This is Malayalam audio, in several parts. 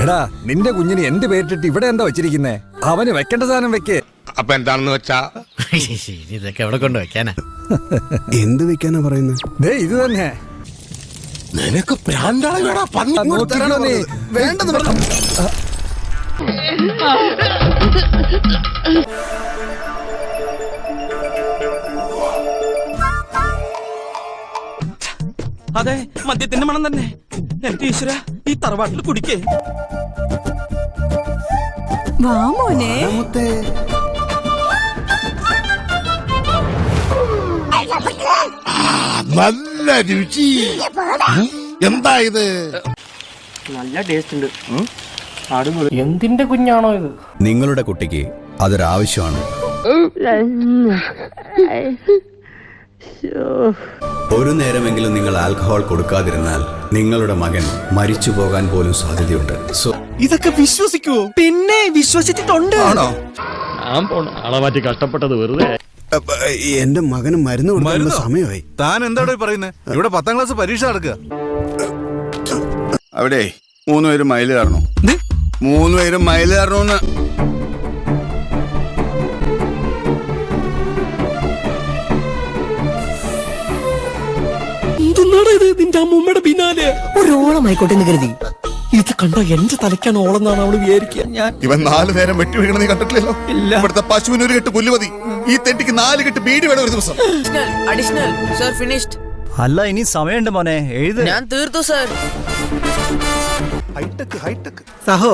എടാ നിന്റെ കുഞ്ഞിന് എന്ത് പേരിട്ടിട്ട് ഇവിടെ എന്താ വെച്ചിരിക്കുന്നേ? അവന് വെക്കേണ്ട സാധനം വെക്കേ. അപ്പൊ എന്താണെന്ന് വെച്ചാ ഇതൊക്കെ എവിടെ കൊണ്ട് വെക്കാനാ? എന്ത് വെക്കാനാ പറയുന്നത്? ദേ ഇത് തന്നെ. നിനക്ക് പ്രാന്താളാ. നോക്കിക്കോ നീ. വേണ്ടെന്ന് പറഞ്ഞു. അതെ, മദ്യത്തിന്റെ മണം തന്നെ. എന്റെ ഈശ്വര, ഈ തറവാട്ടിൽ കുടിക്കേ. വാ മോനെ. നല്ല രുചി. എന്താ ഇത്? നല്ല ടേസ്റ്റ് ഉണ്ട്. എന്തിന്റെ കുഞ്ഞാണോ ഇത്? നിങ്ങളുടെ കുട്ടിക്ക് അതൊരാവശ്യമാണ്. ഒരു നേരമെങ്കിലും നിങ്ങൾ ആൽക്കഹോൾ കൊടുക്കാതിരുന്നാൽ നിങ്ങളുടെ മകൻ മരിച്ചു പോകാൻ പോലും സാധ്യതയുണ്ട്. സോ ഇതൊക്കെ വിശ്വസിക്കുവോ? പിന്നെ വിശ്വസിച്ചിട്ടുണ്ട്. ആണോ? ഞാൻ പോണ ആളെ മാറ്റി കഷ്ടപ്പെട്ടത് വെറുതെ. എന്റെ മകന് മരുന്ന് കൊടുക്കുന്ന സമയമായി. താൻ എന്താടോ പറയുന്നത്? ഇവിടെ 10ാം ക്ലാസ് പരീക്ഷ നടക്കുക. അവിടെ 3 പേരും മയില് കയറണോ? 3 പേരും മയില് കയറണോന്ന്. നിന്റെ അമ്മൂമ്മയുടെ പിന്നാലെ ഒരോളമായിക്കോട്ടെ എന്ന് കരുതി. ഇത് കണ്ട എന്റെ തലയ്ക്കാണ് ഓളെന്നാണ് അവള് വിചാരിക്കുക. ഇവൻ 4 നേരം വെട്ടി വീഴണ നീ കണ്ടിട്ടില്ലല്ലോ? ഇവിടുത്തെ പശുവിന് 1 കെട്ട് പുല്ല് മതി. ഈ തെറ്റിക്ക് 4 കെട്ട് ബീഡി വേണം ഒരു ദിവസം. Additional sir, finished. അല്ല ഇനി സമയമുണ്ട് മോനെ, എഴുത്. ഞാൻ തീർത്തു സർ. സഹോ,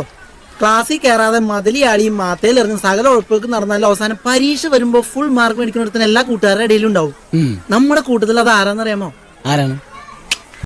ക്ലാസ്സിൽ കയറാതെ മതിലിയാളിയും മാത്തയിലെറിഞ്ഞ് സകല ഉഴപ്പുകൾക്ക് നടന്നാലും അവസാനം പരീക്ഷ വരുമ്പോ ഫുൾ മാർക്ക് മേടിക്കുന്നിടത്തിന് എല്ലാ കൂട്ടുകാരുടെ ഇടയിലും ഉണ്ടാവും. നമ്മുടെ കൂട്ടത്തിൽ അത് ആരാന്നറിയാമോ? ആരാണ്?